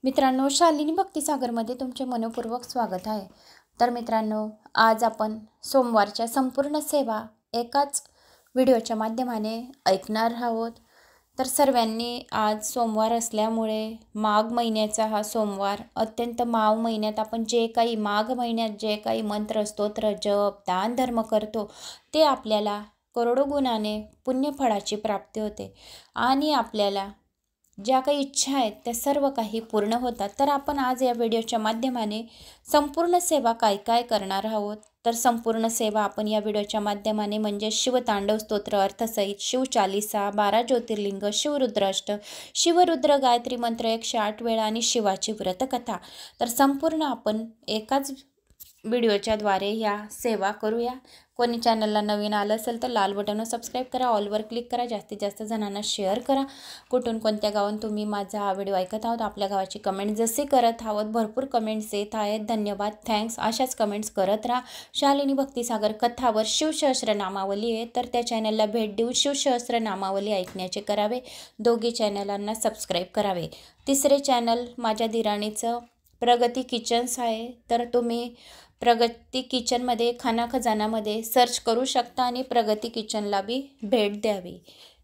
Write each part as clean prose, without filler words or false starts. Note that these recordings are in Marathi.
मित्रांनो, शालिनी भक्तिसागरमध्ये तुमचे मनपूर्वक स्वागत आहे। तर मित्रांनो, आज आपण सोमवारच्या संपूर्ण सेवा एकाच व्हिडिओच्या माध्यमाने ऐकणार आहोत। तर सर्वांनी आज सोमवार असल्यामुळे माघ महिन्याचा हा सोमवार अत्यंत माघ महिन्यात आपण जे काही माघ महिन्यात जे काही मंत्र स्तोत्र जप दान धर्म करतो ते आपल्याला करोडो गुणाने पुण्यफळाची प्राप्ती होते आणि आपल्याला ज्या काही इच्छा आहेत त्या सर्व काही पूर्ण होतात। तर आपण आज या व्हिडिओच्या माध्यमाने संपूर्ण सेवा काय काय करणार आहोत। तर संपूर्ण सेवा आपण या व्हिडिओच्या माध्यमाने म्हणजे शिवतांडव स्तोत्र अर्थसहित, शिवचालीसा, 12 ज्योतिर्लिंग, शिवरुद्राष्टक, शिवरुद्र गायत्री मंत्र 108 वेळा आणि शिवाची व्रतकथा, तर संपूर्ण आपण एकाच व्हिडिओच्या द्वारे या सेवा करूया। कोणी चॅनलला नवीन आलं असेल तर लाल बटनवर सबस्क्राईब करा, ऑलवर क्लिक करा, जास्तीत जास्त जणांना शेअर करा। कुठून कोणत्या गावातून तुम्ही माझा हा व्हिडिओ ऐकत आहोत आपल्या गावाची कमेंट जसे करत आहोत, भरपूर कमेंट्स येत आहेत, धन्यवाद, थँक्स। अशाच कमेंट्स करत राहा। शालिनी भक्तिसागर कथावर शिवसहस्रनामावली आहे तर त्या चॅनलला भेट देऊन शिवसहस्रनामावली ऐकण्याचे करावे। दोघी चॅनलांना सबस्क्राईब करावे। तिसरे चॅनल माझ्या दिराणीचं प्रगती किचन्स आहे तर तुम्ही प्रगती किचनमध्ये खाना खजानामध्ये सर्च करू शकता आणि प्रगती किचनला बी भेट द्यावी।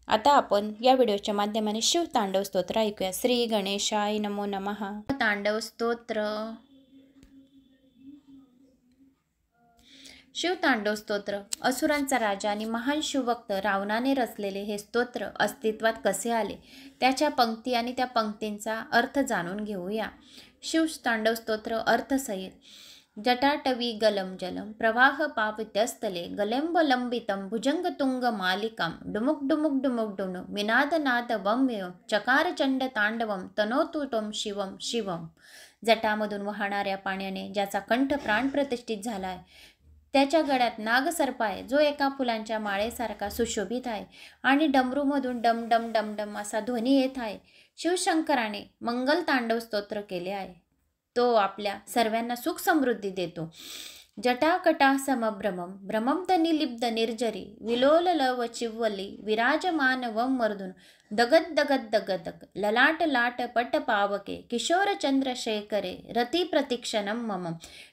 आता आपण या व्हिडिओच्या माध्यमाने शिवतांडव स्तोत्र ऐकूया। श्री गणेशाय नमो नमः। तांडव स्तोत्र। शिवतांडव स्तोत्र असुरांचा राजा आणि महान शिवभक्त रावणाने रचलेले हे स्तोत्र अस्तित्वात कसे आले त्याच्या पंक्ती आणि त्या पंक्तींचा अर्थ जाणून घेऊया। शिवतांडव स्तोत्र अर्थसहित। जटाटवी गलम जलम प्रवाह पावित्यस्थले गलेंब लंबितम भुजंग तुंग मालिकाम डुमुक डुमुक डुमुक डुनु विनाद नाद वम्य चकार चंड तांडवम तनोतु तम शिवम शिवम। जटामधून वाहणाऱ्या पाण्याने ज्याचा कंठ प्राण प्रतिष्ठित झाला आहे, त्याच्या गळ्यात नागसर्प आहे जो एका फुलांच्या माळेसारखा सुशोभित आहे आणि डमरूमधून डम डम डम डम असा ध्वनी येत आहे। शिवशंकराने मंगल तांडव स्तोत्र केले आहे, तो आपल्या सर्वांना सुख समृद्धी देतो। जटाकटा समभ्रमम भ्रमम निलिब्ध निर्जरी विलोललव चिव्वली विराजमान वम मर्दुन दगद दगद दगदग ललाट लाट पट पावके किशोर चंद्रशेखरे रती प्रतीक्षणम मम।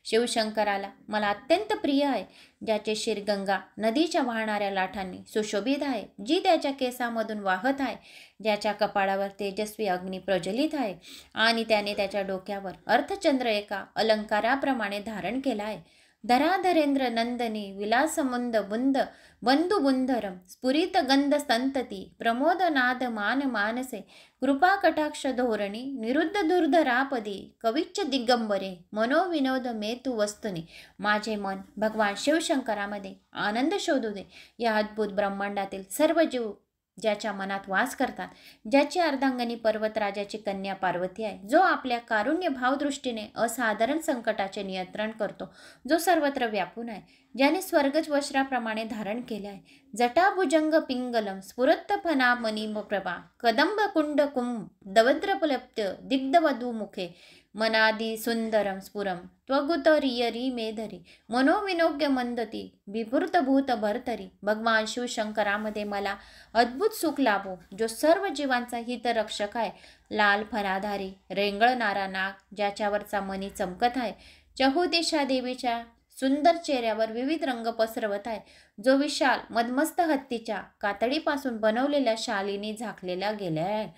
शिवशंकराला मला अत्यंत प्रिय आहे, ज्याचे शिर गंगा नदीच्या वाहणाऱ्या लाटांनी सुशोभित आहे, जी त्याच्या केसामधून वाहत आहे, ज्याच्या कपाळावर तेजस्वी अग्नी प्रज्वलित आहे आणि त्याने त्याच्या डोक्यावर अर्धचंद्र एका अलंकाराप्रमाणे धारण केला आहे। धराधरेंद्र नंदनी विलासमुंद बुंद बंधु बुंधरम स्फुरित गंध संतती प्रमोदनाद मान मानसे कृपा कटाक्ष धोरणी निरुद्ध दुर्धरापदी कविच्च दिगंबरे मनोविनोद मेतु वस्तुनी। माझे मन भगवान शिवशंकरामध्ये आनंद शोधू दे। या अद्भुत ब्रह्मांडातील सर्व जीव ज्याच्या मनात वास करतात, ज्याची अर्धांगनी पर्वतराजाची कन्या पार्वती आहे, जो आपल्या कारुण्य भावदृष्टीने असाधारण संकटाचे नियंत्रण करतो, जो सर्वत्र व्यापून आहे, ज्याने स्वर्गज वस्त्राप्रमाणे धारण केले आहे। जटाभुजंग पिंगलम स्फुरत फनामणी प्रभा कदंब कुंड कुंभ दवद्रपलप्य दिग्धवधू मुखे मनादी सुंदरम स्फुरम त्वगुतरियरी मेधरी मनोविनोग्य मंदती विभूतभूत भरतरी। भगवान शिवशंकरामध्ये मला अद्भुत सुख लाभो, जो सर्व जीवांचा हितरक्षक आहे। लाल फणाधारी रेंगळणारा नाग, ज्याच्यावरचा मणी चमकत आहे, चहुदिशा देवीच्या सुंदर चेहऱ्यावर विविध रंग पसरवत आहे, जो विशाल मदमस्त हत्तीच्या कातडीपासून बनवलेल्या शालीने झाकलेला गेला आहे।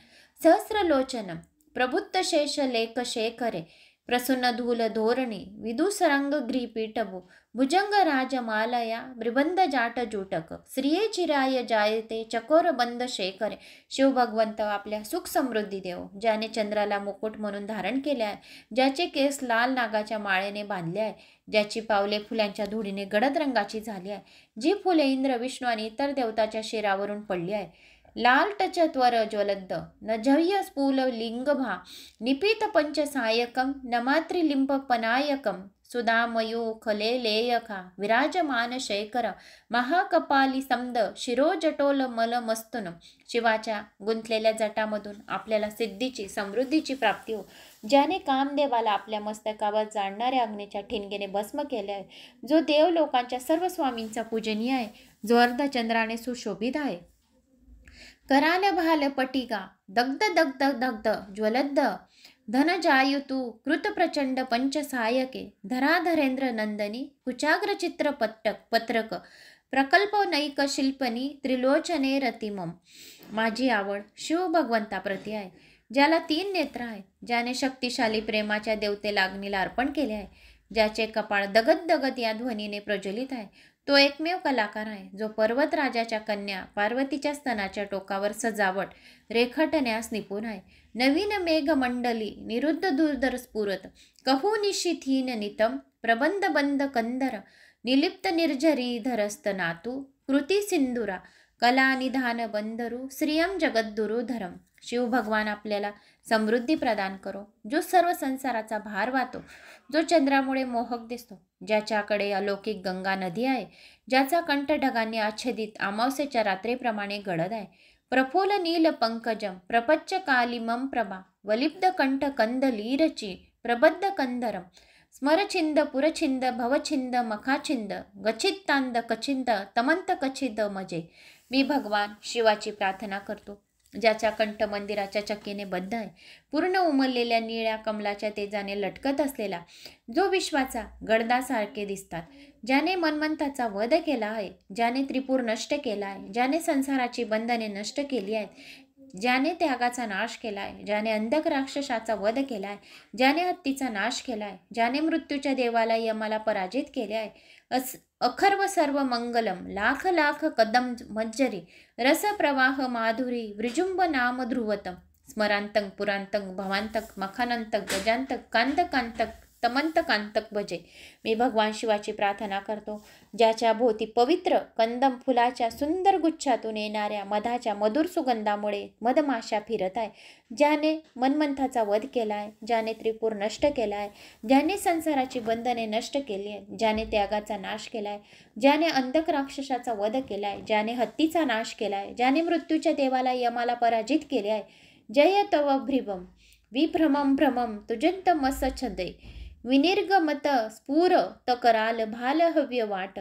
सहस्रलोचन प्रबुद्ध शेष लेख शेखरे प्रसन्न धूल धोरणी विदुसरंग ग्रीपीठभू भुजंग राजमालया ब्रिबंध जाट जुटक श्रिये चिराय जायते चकोर बंद शेखरे। शिवभगवंत आपल्या सुख समृद्धी देव, ज्याने चंद्राला मुकुट म्हणून धारण केले आहे, ज्याचे केस लाल नागाच्या माळेने बांधले आहे, ज्याची पावले फुलांच्या धुळीने गडद रंगाची झाली आहे, जी फुले इंद्र विष्णू आणि इतर देवताच्या शिरावरून पडली आहे। लाल टच त्वर ज्वलद्द नजह्य स्फुल लिंगभा निपीत पंच सायकम नमात्रिलिंब पनायकम सुधामयो खले लेयखा विराजमान शेखर महाकपाली समद शिरोजटोल मलमस्तुन। शिवाच्या गुंतलेल्या जटामधून आपल्याला सिद्धीची समृद्धीची प्राप्ती हो, ज्याने कामदेवाला आपल्या मस्तकावर जाणणाऱ्या अग्नीच्या ठिणगीने भस्म केले आहे, जो देव लोकांच्या सर्व स्वामींचा पूजनीय आहे, जो अर्धचंद्राने सुशोभित आहे। कराल भाल पटिका दग्ध दग्ध दग्ध ज्वलद्ध धनजायुतु कृतप्रचंड पंचसायके धराधरेंद्र नंदनी कुचाग्र चित्र पत्रक प्रकल्प नैक शिल्पनी त्रिलोचने रतिमम. माझी आवड शिव भगवंताप्रती आहे, ज्याला 3 नेत्र आहेत, ज्याने शक्तिशाली प्रेमाच्या देवतेला अग्नीला अर्पण केले आहे, ज्याचे कपाळ दगद दगद या ध्वनीने प्रज्वलित आहे. तो एकमेव कलाकार आहे जो पर्वतराजाच्या कन्या पार्वतीच्या स्तनाच्या टोकावर सजावट रेखाटण्यास निपुण आहे. नवीन मेघमंडली निरुद्ध दुर्धर स्फुरत कहू निशिथीन नितम प्रबंध बंद कंदर निलिप्त निर्झरी धरस्त नातू कृती सिंधुरा कला निधान बंदरू श्रियम जगद्गुरु धरम. शिव भगवान आपल्याला समृद्धी प्रदान करो, जो सर्व संसाराचा भार वाहतो, जो चंद्रामुळे मोहक दिसतो, ज्याच्याकडे अलौकिक गंगा नदी आहे, ज्याचा कंठ ढगांनी आच्छादित अमावस्येच्या रात्रीप्रमाणे गडद आहे. प्रफुल्ल नील पंकजम प्रपच्च कालिमम प्रभा वलिप्त कंठ कंदलीरची प्रबद्ध कंदरम स्मरछिंद पुरछिंद भवछिंद मखाछिंद गच्छित्तांद कचिंद तमंत कचिद मजे. मी भगवान शिवाची प्रार्थना करतो, ज्याचा कंठ मंदिराच्या चक्कीने बद्ध आहे, पूर्ण उमललेल्या निळ्या कमलाच्या तेजाने लटकत असलेला, जो विश्वाचा गडदासारखे दिसतात, ज्याने मन्मंथाचा वध केला आहे, ज्याने त्रिपुर नष्ट केला आहे, ज्याने संसाराची बंधने नष्ट केली आहेत, ज्याने त्यागाचा नाश केला आहे, ज्याने अंधक राक्षसाचा वध केला आहे, ज्याने हत्तीचा नाश केला आहे, ज्याने मृत्यूच्या देवाला यमाला पराजित केले आहे. अखर्व सर्व मंगलम लाख लाख कदम मज्जरी रस प्रवाह माधुरी वृजुंब नाम ध्रुवतम स्मरांतक पुरांतक भवांतक मखानंतक गजांतक कांतकांतक तमंतकांतक भजे. मी भगवान शिवाची प्रार्थना करतो, ज्याच्या भोवती पवित्र कंदम फुलाच्या सुंदर गुच्छातून येणाऱ्या मधाच्या मधुर सुगंधामुळे मधमाशा फिरत आहे, ज्याने मन्मंथाचा वध केला आहे, ज्याने त्रिपुर नष्ट केला आहे, ज्याने संसाराची बंधने नष्ट केली आहे, ज्याने त्यागाचा नाश केला आहे, ज्याने अंधक राक्षसाचा वध केला आहे, ज्याने हत्तीचा नाश केला आहे, ज्याने मृत्यूच्या देवाला यमाला पराजित केले आहे. जय तव भ्रिवम विभ्रमम भ्रमम तुजंत मस छदे विनिर्गमत स्फुर तकराल भाल हव्य वाट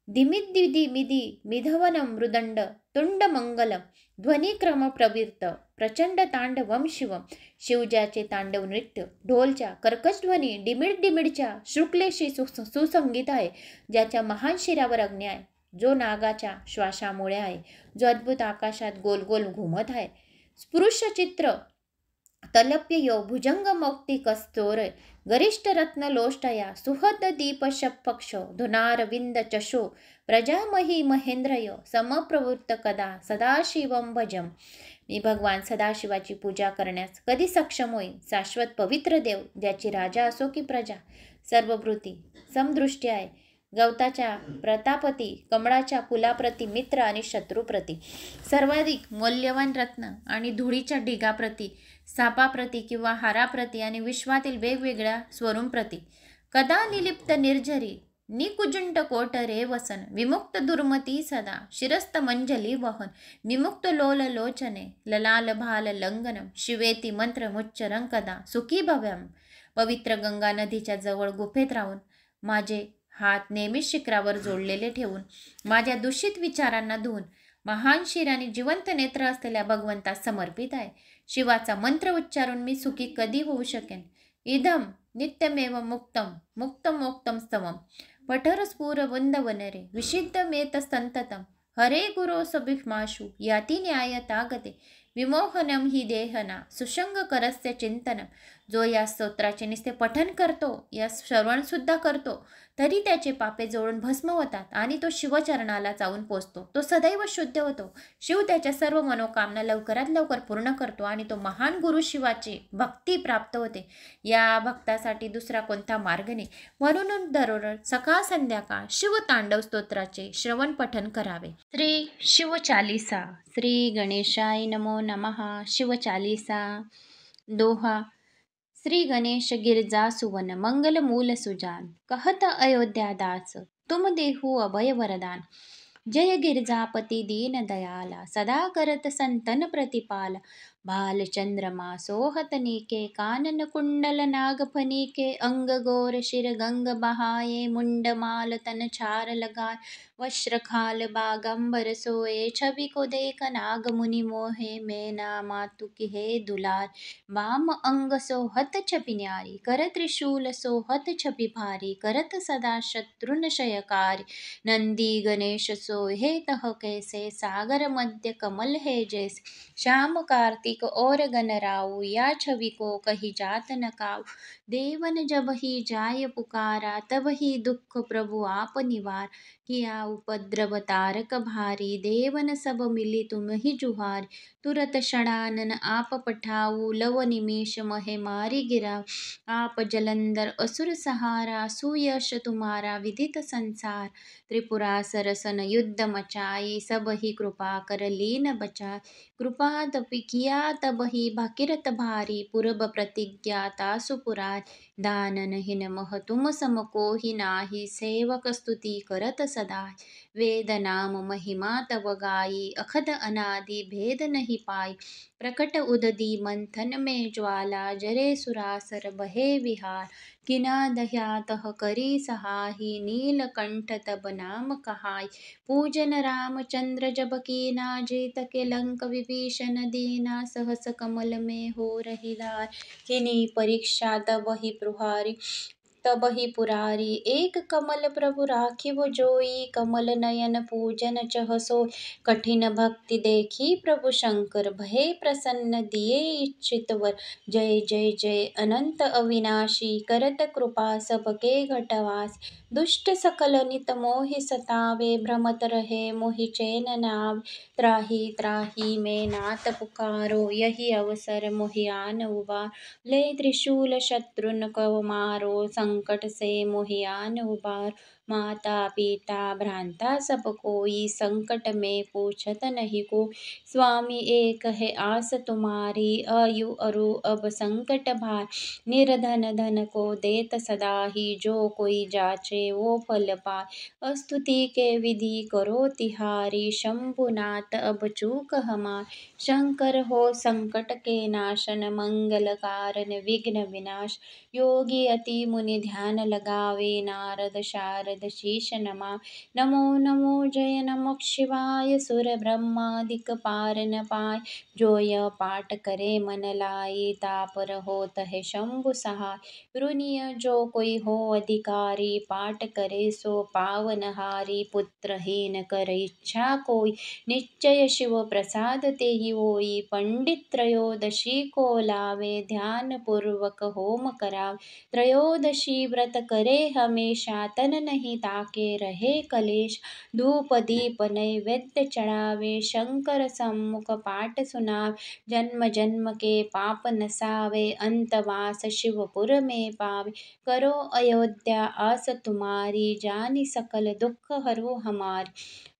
दिमिद्दिदी मिदी मिधवनम मृदंड तुंड मंगलम ध्वनिक्रम प्रवृत्त प्रचंड तांडवम शिवम. शिवजाचे तांडव नृत्य ढोलच्या कर्कश ध्वनी डिमिड डिमिडच्या शुक्लेशी सुसंगीत आहे, ज्याच्या महान शिरावर अग्नी आहे, जो नागाच्या श्वासामुळे आहे, जो अद्भुत आकाशात गोल गोल घुमत आहे. स्पृश चित्र तलप्य यो भुजंग मौक्ती कस्तोर गरिष्ठ रत्न लोष्टया सुहद दीप शपक्ष धुनारविंद चशो प्रजामही महेंद्रय समप्रवृत्त कदा सदाशिवम भजम. मी भगवान सदाशिवाची पूजा करण्यास कधी सक्षम होईल. शाश्वत पवित्र देव, ज्याची राजा असो की प्रजा, सर्वभूती समदृष्टी आहे, गवताच्या प्रतापती कमळाच्या फुलाप्रती मित्र आणि शत्रूप्रती, सर्वाधिक मौल्यवान रत्न आणि धुळीच्या ढिगाप्रती, सापाप्रती किंवा हाराप्रती आणि विश्वातील वेगवेगळ्या स्वरूंप्रती, कदा निलिप्त निर्झरी निकुजुंट कोट रे वसन विमुक्त दुर्मती सदा शिरस्त मंजली वहन विमुक्त लोल लोचने ललाल भाल लंगनम शिवेती मंत्र मुच्चरं कदा सुखी भव्यम. पवित्र गंगा नदीच्या जवळ गुफेत राहून माझे हात नेहमीच शिखरावर जोडलेले ठेवून माझ्या दूषित विचारांना धुवून महान शिर आणि जिवंत नेत्र असलेल्या भगवंतास समर्पित आहे. शिवाचा मंत्र उच्चारून मी सुखी कधी होऊ शकेन. इदम नित्यमेव मुक्तम मुक्तमोक्तम स्तवम पठर स्फुर वृंदवनरे विशिद्ध मेत संततम हरे गुरो सभिमाशु याती न्याय तागते विमोहनम ही देहना सुशंग करस्य चिंतनम. जो या स्तोत्राचे नुसते पठन करतो, या श्रवणसुद्धा करतो, तरी त्याचे पापे जोडून भस्म होतात आणि तो शिवचरणाला जाऊन पोचतो. तो सदैव शुद्ध होतो. शिव त्याच्या सर्व मनोकामना लवकरात लवकर पूर्ण करतो आणि तो महान गुरु शिवाची भक्ती प्राप्त होते. या भक्तासाठी दुसरा कोणता मार्ग नाही. म्हणून दररोज सकाळ संध्याकाळ शिव तांडव स्तोत्राचे श्रवण पठन करावे. श्री शिव चालीसा. श्री गणेशाय नमो नमः. शिव चालीसा. दोहा. श्री गणेश गिरजा सुवन मंगल मूल सुजान कहत अयोध्या दास तुम देहु अभय वरदान. जय गिरजापति दीन दयाला सदा करत संतन प्रतिपाल भालचंद्रमा सोहतनिके कानन कुंडल नागफनिके अंग गोर शिर गंग बहाये मुंडमाल तन चार लगाए वस्त्र खाल बागंबर सोए छवि को देख नाग मुनि मोहे मैना मातु की हे दुलार वाम अंग सोहत छपि न्यारी कर त्रिशूल सोहत छपि भारी करत सदा शत्रुन शयकारी नंदी गणेश सोहे तह कैसे सागर मध्य कमल है जैसे श्याम कार्तिक और गणराऊ या छवि को कही जात न काऊ देवन जब ही जाय पुकारा तब ही दुख प्रभु आप निवार किया उपद्रव तारक भारी देवन सब मिली तुम ही जुहार तुरत षडानन आप पठाऊ लव निमेष महे मारी गिराव आप जलंधर असुर सहारा सुयश तुम्हारा विदित संसार त्रिपुरा सरसन युद्ध मचाई सब ही कृपा कर लीन बचाई कृपा तपि किया तब ही भाकीरथ भारी पूर्व प्रतिज्ञा तासु पुरार दानन हिन मह तुम सम को ही नाही सेवक स्तुति करत सदा वेद नाम महिमा तव गाई अखद अनादि भेद नहीं पाई प्रकट उददी मंथन में ज्वाला जरे सुरासर बहे विहार किना दह्या तह करी सहाही नीलकंठ तब नाम कहाय पूजन रामचंद्र जब कीना जीत के लंक विभीषण दीना सहस कमल में हो रही लार किनी परीक्षा तब ही प्रहारी तब ही पुरारी एक कमल प्रभु राखिव जोई कमल नयन पूजन चह सोई कठिन भक्ति देखी प्रभु शंकर भये प्रसन्न दिए इच्छित वर जय जय जय अनंत अविनाशी करत कृपा सबके घटवास दुष्ट सकल नित मोहि सतावे भ्रमत रहे मोहि चैन नाव त्राही त्राही में नाथ पुकारो यही अवसर मोहि आन उबार ले त्रिशूल शत्रुन कव मारो संकट से मोहि आन उबार माता पिता भ्रांता सब कोई संकट में पूछत नहीं को स्वामी एक है आस तुम्हारी आयु अरु अब संकट भार निर्धन धन को देत सदा ही जो कोई जाचे वो फल पाए स्तुति के विधि करो तिहारी शंभुनाथ अब चूक हमार शंकर हो संकट के नाशन मंगल कारण विघ्न विनाश योगी अति मुनि ध्यान लगावे नारद शारद शीश नमा नमो नमो जय नमः शिवाय सुर ब्रह्मादिक पार न पाय जो यह पाठ करे मन लाई तापर होत है शंभु सहाय ऋणिय जो कोई हो अधिकारी पाठ करे सो पावन हारी पुत्रहीन कर इच्छा कोई निश्चय शिव प्रसाद ते ही होई पंडित त्रयोदशी को लावे ध्यान पूर्वक होम करावे त्रयोदशी व्रत करे हमेशा तन नहीं ताके रहे कलेश धूप दीप नैवेद्य चढ़ावे शंकर सम्मुख पाठ सुनावे जन्म जन्म के पाप नसावे अंतवास शिवपुर में पावे करो अयोध्या आस तुम्हारी जानी सकल दुख हरो हमारी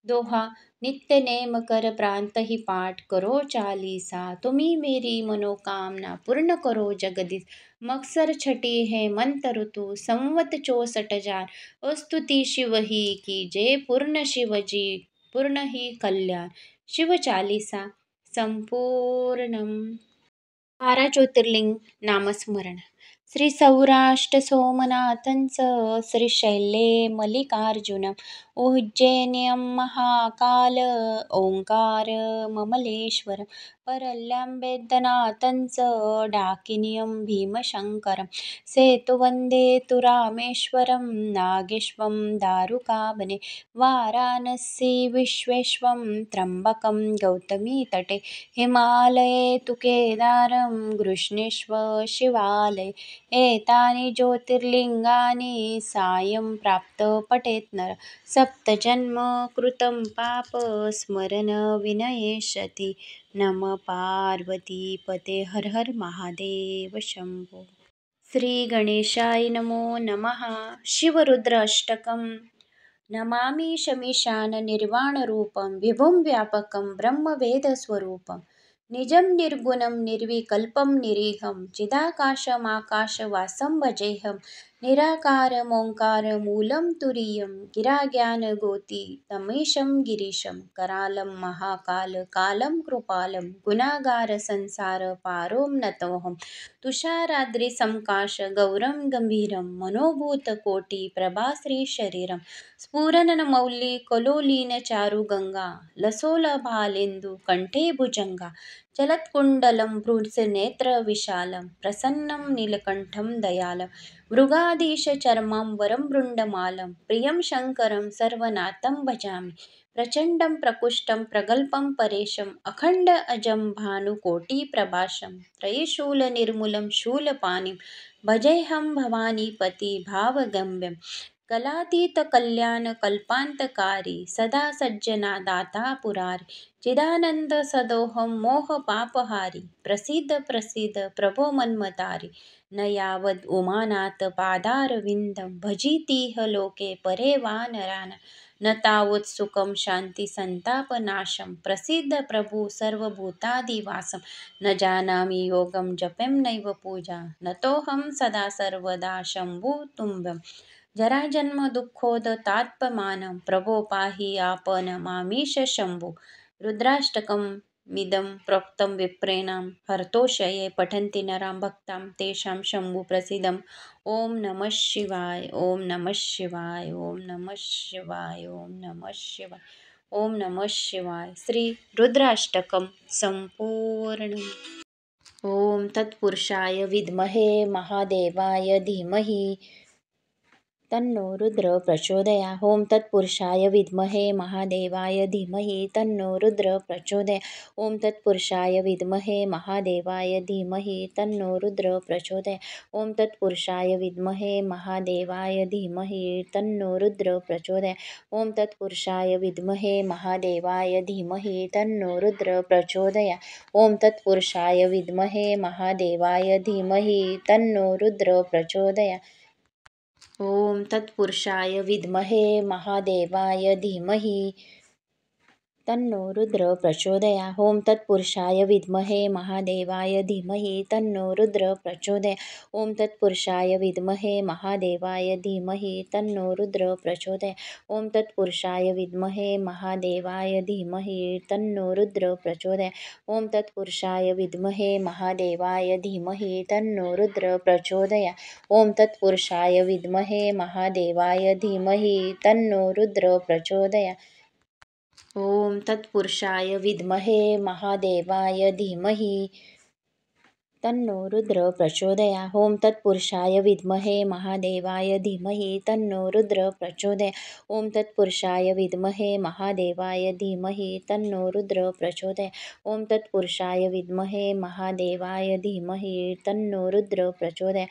दोहा नित्य नेम कर प्रांत ही पाठ करो चालीसा तुम्ही मेरी मनोकामना पूर्ण करो जगदीश मक्सर छठी है मंत ऋतु संवत 64 जार स्तुति शिव ही की जय पूर्ण शिवजी पूर्ण ही कल्याण शिव चालीसा संपूर्णम 12 ज्योतिर्लिंग नामस्मरण श्री सौराष्ट्र सोमनाथंचं श्रीशैल्ये मल्लिकार्जुन उज्जैन्यं महाकाल ओंकार ममलेश्वर परल्यं वेद्यनाथंचं डाकिन्यं भीमशंकरं सेतुवन्दे तु रामेश्वरं नागेश्वं दारुकावने वाराणसी विश्वेश्वं त्र्यम्बकं गौतमी तटे हिमालये तु केदारं गृष्णेश्व शिवालय एतानि ज्योतिर्लिंगानि सायं प्राप्त पठेत् नर सप्तजन्म कृतं पाप स्मरण विनयेष्यति नम पार्वतीपते हर हर महादेव शंभो श्री गणेशाय नमो नमः शिवरुद्र अष्टकं नमामि शमीशान निर्वाणरूपं विभुं व्यापकं ब्रह्मवेदस्वरूपं निजं निर्गुणं निर्विकल्पं निरीहं चिदाकाशमाकाशवासं भजेऽहं निराकारमोङ्कार मूलं तुरीयं गिराज्ञानगोती तमेशं गिरीशं करालं महाकाल कालं कृपालं गुणागारसंसारपारों नतोऽहं तुषाराद्रिसंकाश गौरं गंभीरं मनोभूतकोटिप्रभाश्रीशरीरं स्फुरनमौलिकलोलीनचारुगङ्गा लसोलभालेन्दु कण्ठे भुजङ्गा चलत्कुण्डलं भ्रूनेत्रविशालं प्रसन्नं नीलकण्ठं दयालं मृगाधीशचर्माम्बरं वृण्डमालं प्रियं शङ्करं सर्वनाथं भजामि प्रचण्डं प्रकुष्टं प्रगल्भं परेशम् अखण्ड अजं भानुकोटिप्रभासं त्रयशूलनिर्मूलं शूलपाणिं भजेऽहं भवानीपति भावगम्यं कलातीतकल्याणकल्पान्तकारी सदा सज्जना दाता पुरारी चिदानन्दसदोहं मोहपापहारी प्रसीद प्रसीद प्रभो मन्मतारी न यावद् उमानाथ पादारविन्दं भजितीह लोके परे वा नरान् न तावत् सुखं शान्तिसन्तापनाशं प्रसीद प्रभु सर्वभूतादिवासं न जानामि योगं जपं नैव पूजा नतोऽहं सदा सर्वदा शम्भुतुम्बं जराजन्मदुःखोदतात्पमानं प्रभो पाहि आपन्मामीश शम्भो रुद्राष्टकं मिदं प्रोक्तं विप्रेणां हर्तोषये पठन्ति नरां भक्तां तेषां शम्भु प्रसीदम् ॐ नमः शिवाय ॐ नमः शिवाय ॐ नमः शिवाय ॐ नमः शिवाय ॐ नमः शिवाय श्री रुद्राष्टकं संपूर्ण ॐ तत्पुरुषाय विद्महे महादेवाय धीमहि तन्नो रुद्र प्रचोदयात् ॐ तत्पुरुषाय विद्महे महादेवाय धीमहि तन्नो रुद्र प्रचोदयात् ॐ तत्पुरुषाय विद्महे महादेवाय धीमहि तन्नो रुद्र प्रचोदयात् ॐ तत्पुरुषाय विद्महे महादेवाय धीमहि तन्नो रुद्र प्रचोदयात् ॐ तत्पुरुषाय विद्महे महादेवाय धीमहि तन्नो रुद्र प्रचोदयात् ॐ तत्पुरुषाय विद्महे महादेवाय धीमहि तन्नो रुद्र प्रचोदयात् ॐ तत्पुरुषाय विद्महे महादेवाय धीमहि तन्नो रुद्र प्रचोदयात् ॐ तत्पुरुषाय विद्महे महादेवाय धीमहि तन्नो रुद्र प्रचोदयात् ॐ तत्पुरुषाय विद्महे महादेवाय धीमहि तन्नो रुद्र प्रचोदयात् ॐ तत्पुरुषाय विद्महे महादेवाय धीमहि तन्नो रुद्र प्रचोदयात् ॐ तत्पुरुषाय विद्महे महादेवाय धीमहि तन्नो रुद्र प्रचोदयात् ॐ तत्पुरुषाय विद्महे महादेवाय धीमहि तन्नो रुद्र प्रचोदयात् ॐ तत्पुरुषाय विद्महे महादेवाय धीमहि तन्नो रुद्र प्रचोदयात् ॐ तत्पुरुषाय विद्महे महादेवाय धीमहि तन्नो रुद्र प्रचोदयात् ॐ तत्पुरुषाय विद्महे महादेवाय धीमहि तन्नो रुद्र प्रचोदयात् ॐ तत्पुरुषाय विद्महे महादेवाय धीमहि तन्नो रुद्र प्रचोदयात्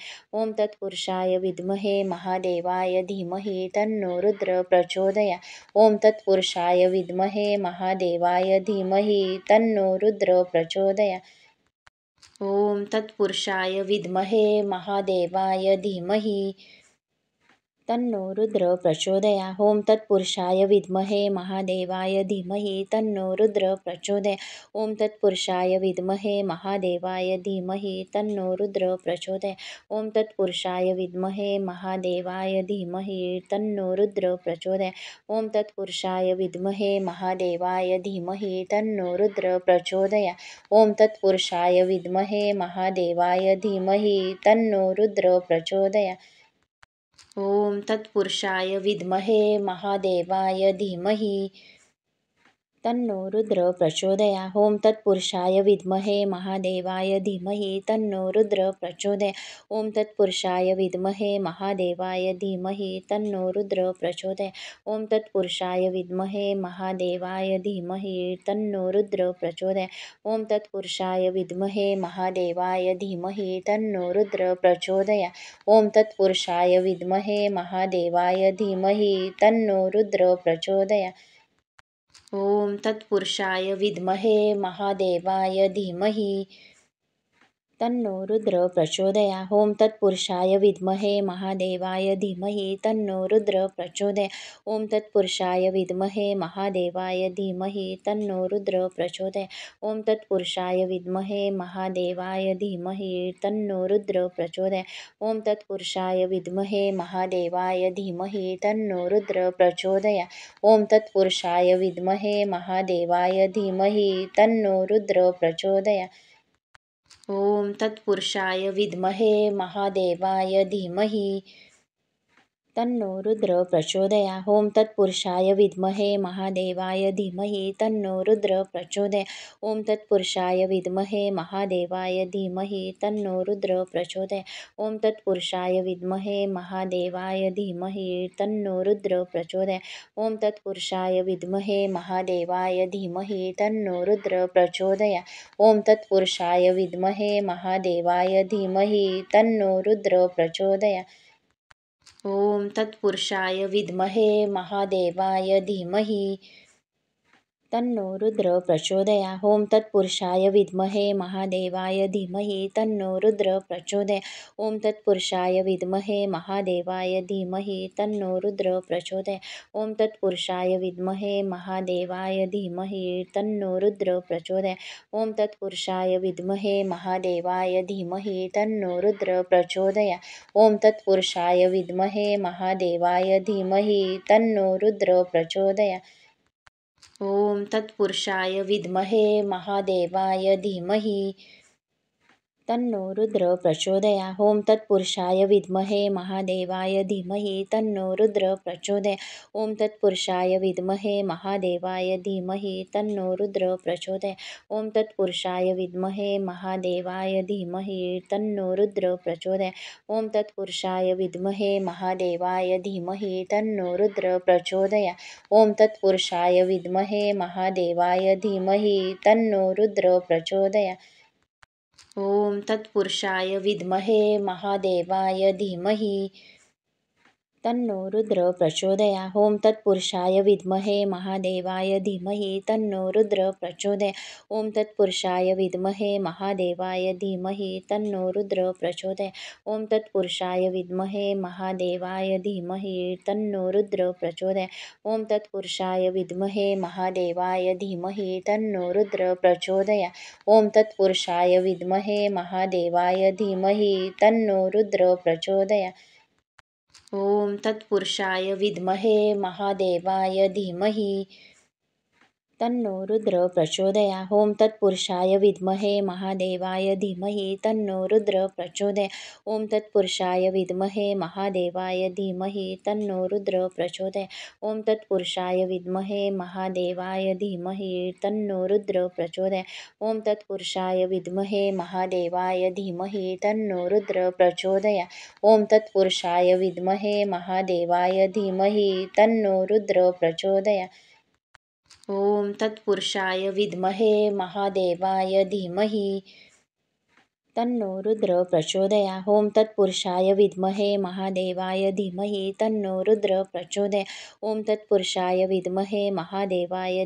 ॐ तत्पुरुषाय विद्महे महादेवाय धीमहि तन्नो रुद्र प्रचोदयात् ॐ तत्पुरुषाय विद्महे महादेवाय धीमहि तन्नो रुद्र प्रचोदयात् ॐ तत्पुरुषाय विद्महे महादेवाय धीमहि तन्नो रुद्र प्रचोदयात् ॐ तत्पुरुषाय विद्महे महादेवाय धीमहि तन्नो रुद्र प्रचोदयात् ॐ तत्पुरुषाय विद्महे महादेवाय धीमहि तन्नो रुद्र प्रचोदयात् ॐ तत्पुरुषाय विद्महे महादेवाय धीमहि तन्नो रुद्र प्रचोदयात् ॐ तत्पुरुषाय विद्महे महादेवाय धीमहि तन्नो रुद्र प्रचोदयात् ॐ तत्पुरुषाय विद्महे महादेवाय धीमहि तन्नो रुद्र प्रचोदयात् ॐ तत्पुरुषाय विद्महे महादेवाय धीमहि तन्नो रुद्र प्रचोदयात् ॐ तत्पुरुषाय विद्महे महादेवाय धीमहि तन्नो रुद्र प्रचोदयात् ॐ तत्पुरुषाय विद्महे महादेवाय धीमहि तन्नो रुद्र प्रचोदयात् ॐ तत्पुरुषाय विद्महे महादेवाय धीमहि तन्नो रुद्र प्रचोदयात् ॐ तत्पुरुषाय विद्महे महादेवाय धीमहि तन्नो रुद्र प्रचोदयात् ॐ तत्पुरुषाय विद्महे महादेवाय धीमहि तन्नो रुद्र प्रचोदयात् ॐ तत्पुरुषाय विद्महे महादेवाय धीमहि तन्नो रुद्र प्रचोदयात्. ओम तत्पुरुषाय विद्महे महादेवाय धीमहि तन्नो रुद्र प्रचोदयात्. ओम तत्पुरुषाय विद्महे महादेवाय धीमहि तन्नो रुद्र प्रचोदयात्. ओम तत्पुरुषाय विद्महे महादेवाय धीमहि तन्नो रुद्र प्रचोदयात्. ओम तत्पुरुषाय विद्महे महादेवाय धीमहि तन्नो रुद्र प्रचोदयात्. ओम तत्पुरुषाय विद्महे महादेवाय धीमहि तन्नो रुद्र प्रचोदयात्. ओम तत्पुरुषाय विद्महे महादेवाय धीमहि तन्नो रुद्र प्रचोदयात्. ओम तत्पुरुषाय विद्महे महादेवाय धीमहि तन्नो रुद्र प्रचोदयात्. ओम तत्पुरुषाय विद्महे महादेवाय धीमहि तन्नो रुद्र प्रचोदयात्. ओम तत्पुरुषाय विद्महे महादेवाय धीमहि तन्नो रुद्र प्रचोदयात्. ओम तत्पुरुषाय विद्महे महादेवाय धीमहि तन्नो रुद्र प्रचोदयात्. ओम तत्पुरुषाय विद्महे महादेवाय धीमहि तन्नो रुद्र प्रचोदयात्. ओम तत्पुरुषाय विद्महे महादेवाय धीमहि तन्नो रुद्र प्रचोदयात्. ओम तत्पुरुषाय विद्महे महादेवाय धीमहि तन्नो रुद्र प्रचोदयात्. ओम तत्पुरुषाय विद्महे महादेवाय धीमहि तन्नो रुद्र प्रचोदयात्. ओम तत्पुरुषाय विद्महे महादेवाय धीमहि तन्नो रुद्र प्रचोदयात्. ओम तत्पुरुषाय विद्महे महादेवाय धीमहि तन्नो रुद्र प्रचोदयात्. ओम तत्पुरुषाय विद्महे महादेवाय धीमहि तन्नो रुद्र प्रचोदयात्. ओम तत्पुरुषाय विद्महे महादेवाय धीमहि तन्नो रुद्र प्रचोदयात्. ओम तत्पुरुषाय विद्महे महादेवाय धीमहि तन्नो रुद्र प्रचोदयात्. ओम तत्पुरुषाय विद्महे महादेवाय धीमहि तन्नो रुद्र प्रचोदयात्. ओम तत्पुरुषाय विद्महे महादेवाय धीमहि तन्नो रुद्र प्रचोदयात्. ओम तत्पुरुषाय विद्महे महादेवाय धीमहि तन्नो रुद्र प्रचोदयात्. ओम तत्पुरुषाय विद्महे महादेवाय धीमहि तन्नो रुद्र प्रचोदयात्. ओम तत्पुरुषाय विद्महे महादेवाय धीमहि तन्नो रुद्र प्रचोदयात्. ओम तत्पुरुषाय विद्महे महादेवाय धीमहि तन्नो रुद्र प्रचोदयात्. ओम तत्पुरुषाय विद्महे महादेवाय धीमहि तन्नो रुद्र प्रचोदयात्. ओम तत्पुरुषाय विद्महे महादेवाय धीमहि तन्नो रुद्र प्रचोदयात्. ओम तत्पुरुषाय विद्महे महादेवाय धीमहि तन्नो रुद्र प्रचोदयात्. ओम तत्पुरुषाय विद्महे महादेवाय धीमहि तन्नो रुद्र प्रचोदयात्. ओम तत्पुरुषाय विद्महे महादेवाय धीमहि तन्नो रुद्र प्रचोदयात्. ओम तत्पुरुषाय विद्महे महादेवाय धीमहि तन्नो रुद्र प्रचोदयात्. ओम तत्पुरुषाय विद्महे महादेवाय धीमहि तन्नो रुद्र प्रचोदयात्. ओम तत्पुरुषाय विद्महे महादेवाय धीमहि तन्नो रुद्र प्रचोदयात्. ओम तत्पुरुषाय विद्महे महादेवाय धीमहि तन्नो रुद्र प्रचोदयात्. ओम तत्पुरुषाय विद्महे महादेवाय धीमहि तन्नो रुद्र प्रचोदयात्. ओम तत्पुरुषाय विद्महे महादेवाय धीमहि तन्नो रुद्र प्रचोदयात्. ओम तत्पुरुषाय विद्महे महादेवाय धीमहि तन्नो रुद्र प्रचोदयात्. ओम तत्पुरुषाय विद्महे महादेवाय धीमहि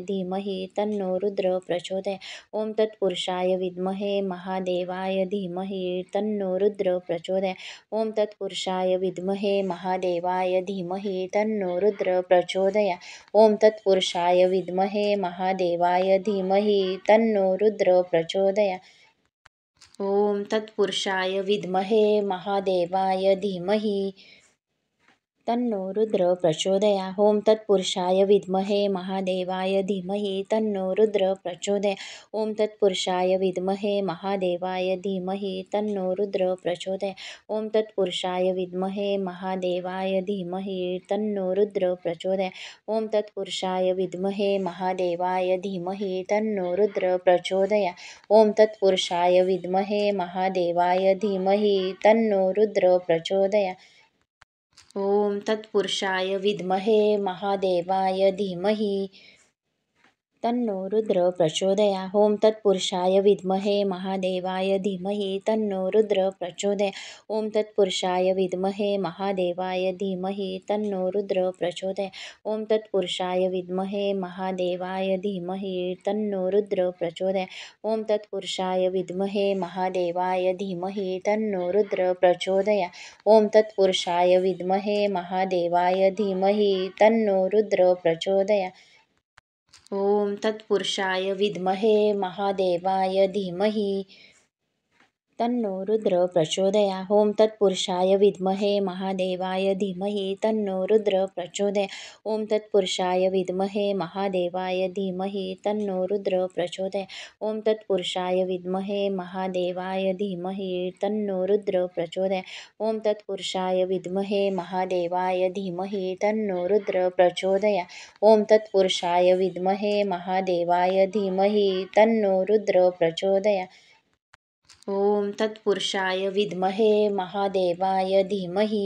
तन्नो रुद्र प्रचोदयात्. ओम तत्पुरुषाय विद्महे महादेवाय धीमहि तन्नो रुद्र प्रचोदयात्. ओम तत्पुरुषाय विद्महे महादेवाय धीमहि तन्नो रुद्र प्रचोदयात्. ओम तत्पुरुषाय विद्महे महादेवाय धीमहि तन्नो रुद्र प्रचोदयात्. ओम तत्पुरुषाय विद्महे महादेवाय धीमहि तन्नो रुद्र प्रचोदयात्. ओम तत्पुरुषाय विद्महे महादेवाय धीमहि तन्नो रुद्र प्रचोदयात्. ओम तत्पुरुषाय विद्महे महादेवाय धीमहि तन्नो रुद्र प्रचोदयात्. ओम तत्पुरुषाय विद्महे महादेवाय धीमहि तन्नो रुद्र प्रचोदयात्. ओम तत्पुरुषाय विद्महे महादेवाय धीमहि तन्नो रुद्र प्रचोदयात्. ओम तत्पुरुषाय विद्महे महादेवाय धीमहि तन्नो रुद्र प्रचोदयात्. ओम तत्पुरुषाय विद्महे महादेवाय धीमहि तन्नो रुद्र प्रचोदया ओम तत्पुरुषाय विद्महे महादेवाय धीमहि तन्नो रुद्र प्रचोदया ओम तत्पुरुषाय विद्महे महादेवाय धीमहि तन्नो रुद्र प्रचोदया ओम तत्पुरुषाय विद्महे महादेवाय धीमहि तन्नो रुद्र प्रचोदया ओम तत्पुरुषाय विद्महे महादेवाय धीमहि तन्नो रुद्र प्रचोदया ओम तत्पुरुषाय विद्महे महादेवाय धीमहि तन्नो रुद्र प्रचोदया ओम तत्पुरुषाय विद्महे महादेवाय धीमहि तन्नो रुद्र प्रचोदया ओम तत्पुरुषाय विद्महे महादेवाय धीमहि तन्नो रुद्र प्रचोदया ओम तत्पुरुषाय विद्महे महादेवाय धीमहि तन्नो रुद्र प्रचोदया ओम तत्पुरुषाय विद्महे महादेवाय धीमहि तन्नो रुद्र प्रचोदया ओम तत्पुरुषाय विद्महे महादेवाय धीमहि तन्नो रुद्र प्रचोदया ओम तत्पुरुषाय विद्महे महादेवाय धीमहि तन्नो रुद्र प्रचोदया ओम तत्पुरुषाय विद्महे महादेवाय धीमहि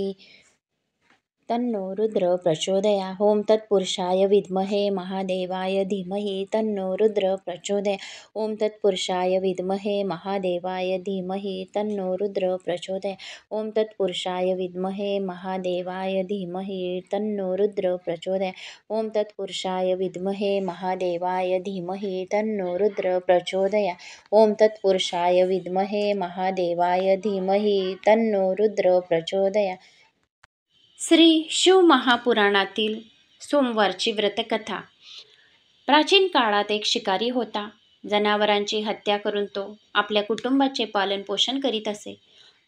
तन्नो रुद्र प्रचोदया ओम तत्पुरुषाय विद्महे महादेवाय धीमहि तन्नो रुद्र प्रचोदया ओम तत्पुरुषाय विद्महे महादेवाय धीमहि तन्नो रुद्र प्रचोदया ओम तत्पुरुषाय विद्महे महादेवाय धीमहि तन्नो रुद्र प्रचोदया ओम तत्पुरुषाय विद्महे महादेवाय धीमहि तन्नो रुद्र प्रचोदया ओम तत्पुरुषाय विद्महे महादेवाय धीमहि तन्नो रुद्र प्रचोदया श्री शिव महापुराणातील सोमवारची व्रतकथा. प्राचीन काळात एक शिकारी होता. जनावरांची हत्या करून तो आपल्या कुटुंबाचे पालनपोषण करीत असे.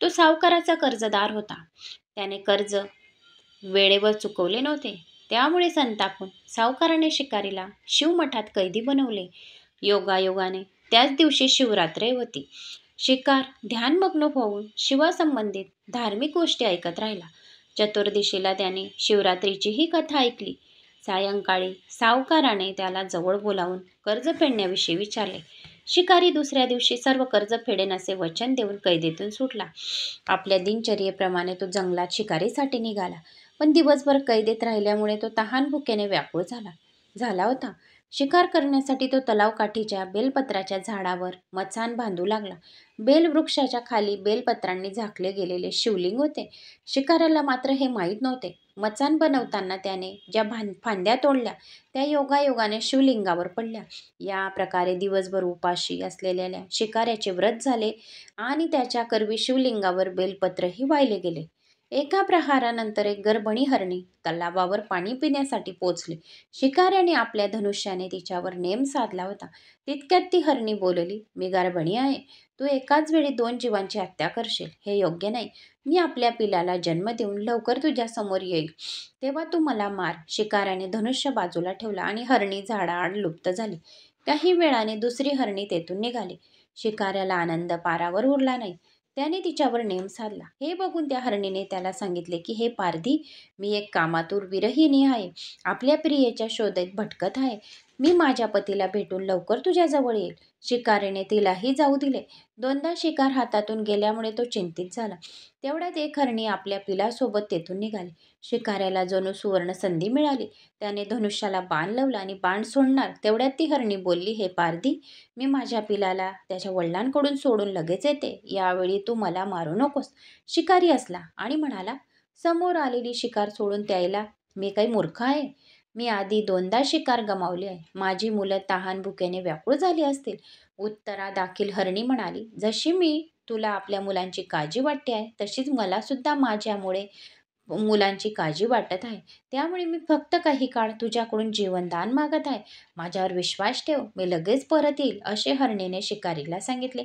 तो सावकाराचा कर्जदार होता. त्याने कर्ज वेळेवर चुकवले नव्हते. त्यामुळे संतापून सावकाराने शिकारीला शिवमठात कैदी बनवले. योगायोगाने त्याच दिवशी शिवरात्री होती. शिकार ध्यानमग्न होऊन शिवासंबंधित धार्मिक गोष्टी ऐकत राहिला. चतुर्दिशीला त्याने शिवरात्रीची ही कथा ऐकली. सायंकाळी सावकाराने त्याला जवळ बोलावून कर्ज फेडण्याविषयी विचारले. शिकारी दुसऱ्या दिवशी सर्व कर्ज फेडेन असे वचन देऊन कैदेतून सुटला. आपल्या दिनचर्येप्रमाणे तो जंगलात शिकारीसाठी निघाला. पण दिवसभर कैदेत राहिल्यामुळे तो तहान भुकेने व्याकुळ झाला होता. शिकार करण्यासाठी तो तलावकाठीच्या बेलपत्राच्या झाडावर मचाण बांधू लागला. बेलवृक्षाच्या खाली बेलपत्रांनी झाकले गेलेले शिवलिंग होते. शिकाराला मात्र हे माहीत नव्हते. मचाण बनवताना त्याने ज्या फांद्या तोडल्या त्या योगायोगाने शिवलिंगावर पडल्या. या प्रकारे दिवसभर उपाशी असलेल्या शिकाऱ्याचे व्रत झाले आणि त्याच्या करवी शिवलिंगावर बेलपत्रही वाहिले गेले. एका प्रहारानंतर एक गर्भणी हरणी तलावावर पाणी पिण्यासाठी पोचली. शिकाऱ्याने आपल्या धनुष्याने तिच्यावर नेम साधला होता. तितक्यात ती हरणी बोलली, मी गर्भणी आहे. तू एकाच वेळी 2 जीवांची हत्या करशील, हे योग्य नाही. मी आपल्या पिलाला जन्म देऊन लवकर तुझ्या समोर येईल, तेव्हा तू मला मार. शिकाऱ्याने धनुष्य बाजूला ठेवला आणि हरणी झाडाआड लुप्त झाली. काही वेळाने दुसरी हरणी तेथून निघाली. शिकाऱ्याला आनंद पारावर उरला नाही. त्याने तिच्यावर नेम साधला. हे बघून त्या हरणीने त्याला सांगितले की, हे पारधी, मी एक कामातूर विरहिणी आहे. आपल्या प्रियेच्या शोधेत भटकत आहे. मी माझ्या पतीला भेटून लवकर तुझ्याजवळ येईल. शिकारीने तिलाही जाऊ दिले. 2दा शिकार हातातून गेल्यामुळे तो चिंतित झाला. तेवढ्यात एक हरणी आपल्या पिलासोबत तेथून निघाली. शिकाऱ्याला जणू सुवर्ण संधी मिळाली. त्याने धनुष्याला बाण लावला आणि बाण सोडणार तेवढ्यात ती हरणी बोलली, हे पारधी, मी माझ्या पिलाला त्याच्या वडिलांकडून सोडून लगेच येते. यावेळी तू मला मारू नकोस. शिकारी असला आणि म्हणाला, समोर आलेली शिकार सोडून द्यायला मी काही मूर्ख आहे? मी आधी 2दा शिकार गमावली आहे. माझी मुलं तहान भुकेने व्याकुळ झाली असतील. उत्तरादाखील हरणी म्हणाली, जशी मी तुला आपल्या मुलांची काळजी वाटते आहे, तशीच मला सुद्धा माझ्यामुळे मुलांची काळजी वाटत आहे. त्यामुळे मी फक्त काही काळ तुझ्याकडून जीवनदान मागत आहे. माझ्यावर विश्वास ठेव, मी लगेच परत येईल, असे हरणीने शिकारीला सांगितले.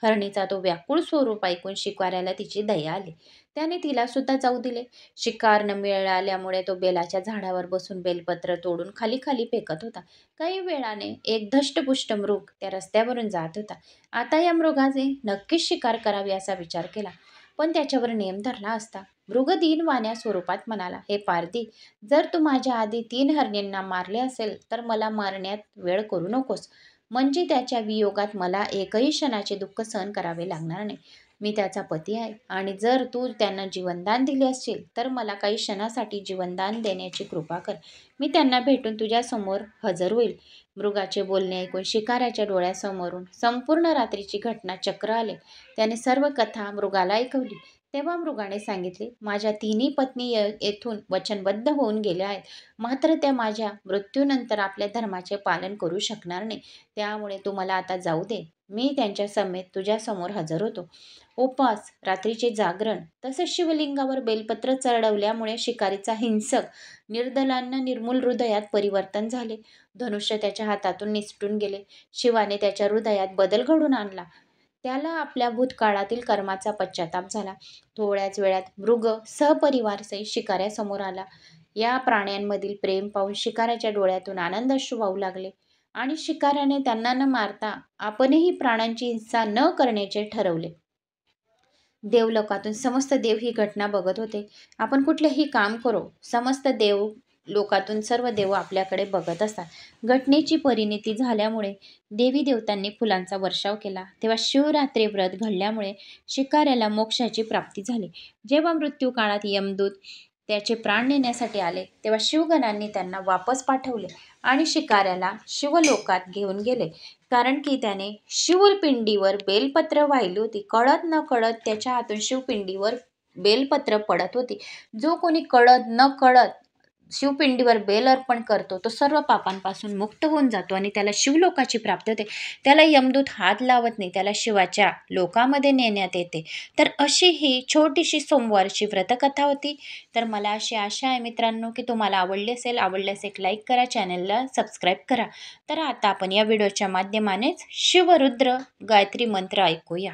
हरणीचा तो व्याकुळ स्वरूप ऐकून शिकाऱ्याला तिची दया आली. त्याने तिला सुद्धा जाऊ दिले. शिकार न मिळाल्यामुळे तो बेलाच्या झाडावर बसून बेलपत्र तोडून खाली खाली फेकत होता. काही वेळाने एक धष्टपुष्ट मृग त्या रस्त्यावरून जात होता. आता या मृगाने नक्कीच शिकार करावी असा विचार केला, पण त्याच्यावर नेम धरला असता. मृग दीनवाण्या स्वरूपात म्हणाला, हे पारधी, जर तू माझ्या आधी 3 हरणींना मारले असेल तर मला मारण्यात वेळ करू नकोस. म्हणजे त्याच्या वियोगात मला एकही क्षणाचे दुःख सहन करावे लागणार नाही. मी त्याचा पती आहे आणि जर तू त्यांना जीवनदान दिले असशील तर मला काही क्षणासाठी जीवनदान देण्याची कृपा कर. मी त्यांना भेटून तुझ्यासमोर हजर होईल. मृगाचे बोलणे ऐकून शिकाऱ्याच्या डोळ्यासमोरून संपूर्ण रात्रीची घटना चक्र आले. त्याने सर्व कथा मृगाला ऐकवली. तेव्हा मृगाने सांगितले, माझ्या तिन्ही पत्नी येथून वचनबद्ध होऊन गेल्या आहेत. मात्र त्या माझ्या मृत्यूनंतर आपल्या धर्माचे पालन करू शकणार नाही. त्यामुळे तू मला आता जाऊ दे. मी त्यांच्या समेत तुझ्यासमोर हजर होतो. उपवास, रात्रीचे जागरण तसेच शिवलिंगावर बेलपत्र चढवल्यामुळे शिकारीचा हिंसक निर्दलांना निर्मूल हृदयात परिवर्तन झाले. धनुष्य त्याच्या हातातून निसटून गेले. शिवाने त्याच्या हृदयात बदल घडून आणला. त्याला आपल्या भूतकाळातील कर्माचा पश्चाताप झाला. थोड्याच वेळात मृग सहपरिवारसहित शिकाऱ्यासमोर आला. या प्राण्यांमधील प्रेम पाहून शिकाऱ्याच्या डोळ्यातून आनंद अश्रू वाहू लागले आणि शिकाऱ्याने त्यांना न मारता आपणही प्राण्यांची हिंसा न करण्याचे ठरवले. देवलोकातून समस्त देव ही घटना बघत होते. आपण कुठलेही काम करो, समस्त देव लोकातून सर्व देव आपल्याकडे बघत असतात. घटनेची परिणिती झाल्यामुळे देवी देवतांनी फुलांचा वर्षाव केला. तेव्हा शिवरात्री व्रत घडल्यामुळे शिकाऱ्याला मोक्षाची प्राप्ती झाली. जेव्हा मृत्यू काळात यमदूत त्याचे प्राण नेण्यासाठी आले तेव्हा शिवगणांनी त्यांना वापस पाठवले आणि शिकाऱ्याला शिवलोकात घेऊन गेले. कारण की त्याने शिवपिंडीवर बेलपत्र वाहिली होती. कळत न कळत त्याच्या हातून शिवपिंडीवर बेलपत्र पडत होती. जो कोणी कळत न कळत शिवपिंडीवर बेल अर्पण करतो तो सर्व पापांपासून मुक्त होऊन जातो आणि त्याला शिवलोकाची प्राप्ती होते. त्याला यमदूत हात लावत नाही, त्याला शिवाच्या लोकामध्ये नेण्यात येते. तर अशी ही छोटीशी सोमवारची व्रतकथा होती. तर मला अशी आशा आहे मित्रांनो की तुम्हाला आवडली असेल. आवडल्यास एक लाईक करा, चॅनलला सबस्क्राईब करा. तर आता आपण या व्हिडिओच्या माध्यमानेच शिवरुद्र गायत्री मंत्र ऐकूया.